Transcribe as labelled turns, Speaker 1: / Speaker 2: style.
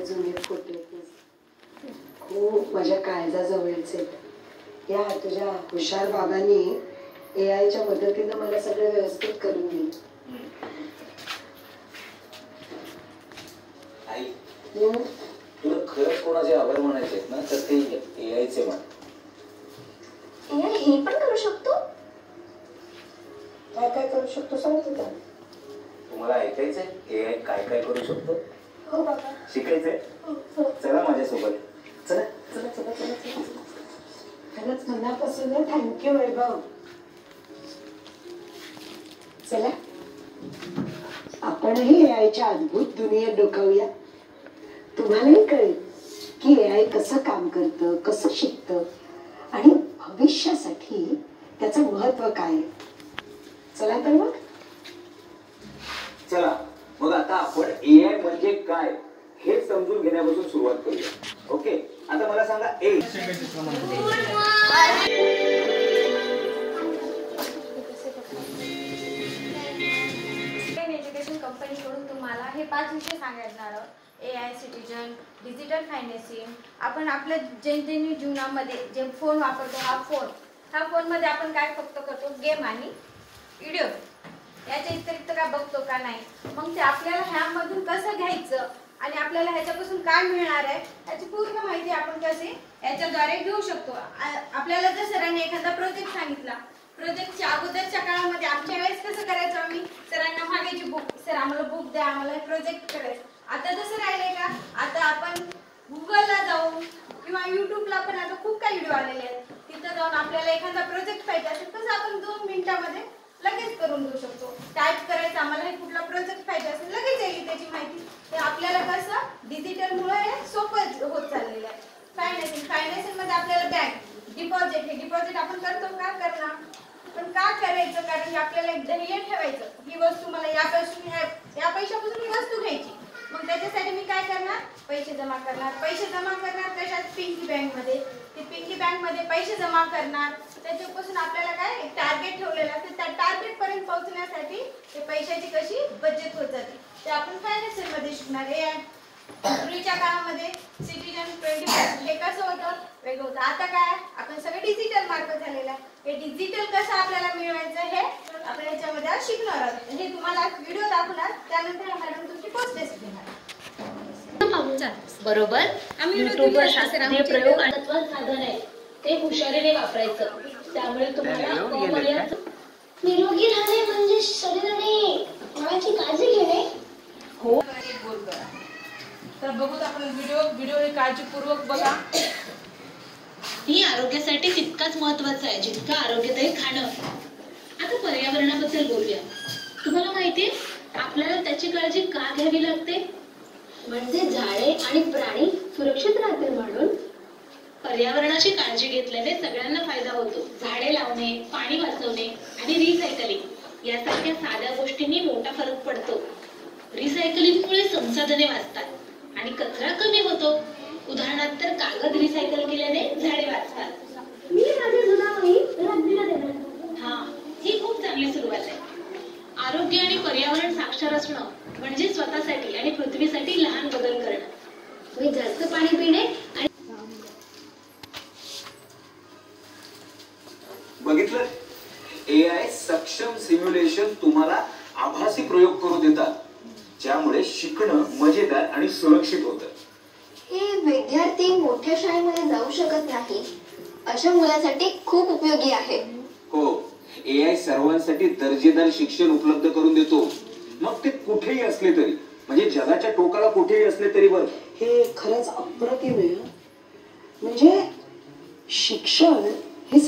Speaker 1: सगळे जुने फोटो खूप माझ्या काळजाजवळचे आहेत। या तुझ्या हुशार बाबांनी AI च्या मदतीने मला सगळं व्यवस्थित करून दिलं।
Speaker 2: आई तुला खरंच कोणाचे आभार म्हणायचे आहेत ना तर ते AI चे म्हण।
Speaker 3: AI हे पण करू शकतो?
Speaker 1: काय काय करू शकतो सांगते का?
Speaker 2: तुम्हाला ऐकायचंय AI काय काय करू शकतो?
Speaker 3: हो बाबा।
Speaker 2: शिकायचंय? चला माझ्यासोबत। चला
Speaker 1: चला चला चला चला खरंच मनापासून थँक्यू वैभव। चला आपणही AI च्या अद्भुत दुनियेत डोकावूया। तुम्हालाही कळेल की AI कसं काम करतं, कसं शिकतं आणि भविष्यासाठी त्याचं महत्व काय आहे। चला तर मग
Speaker 2: चला मग आता आपण AI म्हणजे काय हे समजून घेण्यापासून सुरुवात करूया। ओके आता मला सांगा
Speaker 4: एज्युकेशन कंपनीकडून तुम्हाला हे 5 विषय सांगणार आहोत। AI citizen, digital financing. आपण आपल्या दैनंदिन जीवनामध्ये जे फोन वापरतो हा फोनमध्ये आपण काय फक्त करतो गेम आणि व्हिडिओ याच्या व्यतिरिक्त काय बघतो का नाही। मग ते आपल्याला ह्यामधून कसं घ्यायचं आणि आपल्याला ह्याच्यापासून काय मिळणार आहे याची पूर्ण माहिती आपण कशी याच्याद्वारे घेऊ शकतो। आपल्याला जर सरांनी एखादा प्रोजेक्ट सांगितला, प्रोजेक्टच्या अगोदरच्या काळामध्ये आमच्या वेळेस कसं करायचं आम्ही सरांना मागायची बुक, सर आम्हाला बुक द्या, आम्हाला प्रोजेक्ट करायचं। आता तसं राहिलंय का? आता आपण गुगलला जाऊन किंवा युट्यूबला पण आता खूप काही व्हिडिओ आलेले आहेत, तिथं जाऊन आपल्याला एखादा प्रोजेक्ट पाहिजे असेल तसं आपण 2 मिनिटांमध्ये लगेच करून घेऊ शकतो। टाईप करायचं, आम्हाला हे कुठला प्रोजेक्ट पाहिजे असेल लगेच येईल त्याची माहिती। ते आपल्याला कसं डिजिटलमुळे हे सोपं होत चाललेलं आहे। फायनान्सिंग मध्ये आपल्याला बँक डिपॉझिट आपण करतो का? करणार, पण का करायचं? कारण की आपल्याला एक ध्येय ठेवायचं, ही वस्तू मला या पैशापासून ही वस्तू घ्यायची। मग त्याच्यासाठी मी काय करणार? पैसे जमा करणार कशात? पिंकी बँक मध्ये। ते पिंकी बँक मध्ये पैसे जमा करणार, त्याच्यापासून आपल्याला काय एक टार्गेट ठेवलेलं असतं, त्या टार्गेट पर्यंत पोहोचण्यासाठी ते पैशाची कशी बचत होत जाते ते आपण फायनान्शियल मध्ये शिकणार आहे। पूर्वीच्या काळामध्ये सिटीजन 20% हे कसं होतं? वेगळं होतं। आता काय आपण सगळं डिजिटल मार्फत झालेलं आहे। हे डिजिटल कसं आपल्याला मिळवायचं हे आपण याच्यामध्ये आज शिकणार आहोत। हे तुम्हाला व्हिडिओ दाखवणार, त्यानंतर मॅडम तुमची पोस्ट टेस्ट घेणार।
Speaker 5: बरोबर। युट्यूबवर शास्त्रीय प्रयोग आणि साधन आहे ते हुशारीने वापरायचं, त्यामुळे तुम्हाला
Speaker 3: निरोगी राहणे म्हणजे शरीराने मनाची काळजी घेणे।
Speaker 5: हो
Speaker 6: तर बघूत आपण व्हिडिओ काळजीपूर्वक बघा।
Speaker 5: ही आरोग्यासाठी तितकाच महत्वाचं आहे जितकं आरोग्यदायी खाणं। आता पर्यावरणाबद्दल बोलूया। तुम्हाला माहितीये आपल्याला त्याची काळजी का घ्यावी लागते?
Speaker 3: म्हणजे झाडे आणि प्राणी सुरक्षित राहतील म्हणून।
Speaker 5: पर्यावरणाची काळजी घेतल्याने सगळ्यांना फायदा होतो। झाडे लावणे, पाणी वाचवणे आणि रिसायकलिंग यासारख्या साध्या गोष्टींनी मोठा फरक पडतो। रिसायकलिंगमुळे संसाधने वाचतात आणि कचरा कमी होतो। उदाहरणार्थ तर कागद रिसायकल केल्याने झाडे वाचतात।
Speaker 3: मी माझी जुना वही रद्दीला देणार।
Speaker 5: हा, ही खूप चांगली सुरुवात आहे। आरोग्य आणि पर्यावरण साक्षर असणं म्हणजे स्वतःसाठी आणि पृथ्वीसाठी लहान बदल करणं।
Speaker 3: मी जास्त पाणी पिणे आणि
Speaker 2: बघितलं AI सक्षम सिम्युलेशन तुम्हाला आभासी प्रयोग करू देतात, ज्यामुळे शिकणं मजेदार आणि सुरक्षित होतं।
Speaker 3: हे विद्यार्थी मोठ्या शाळेमध्ये जाऊ शकत नाही अशा मुलांसाठी खूप उपयोगी आहे।
Speaker 2: हो, AI सर्वांसाठी दर्जेदार शिक्षण उपलब्ध करून देतो, मग ते कुठेही असले तरी, म्हणजे जगाच्या टोकाला कुठेही असले तरी बरं।
Speaker 1: हे खरंच अप्रतिम आहे। म्हणजे शिक्षण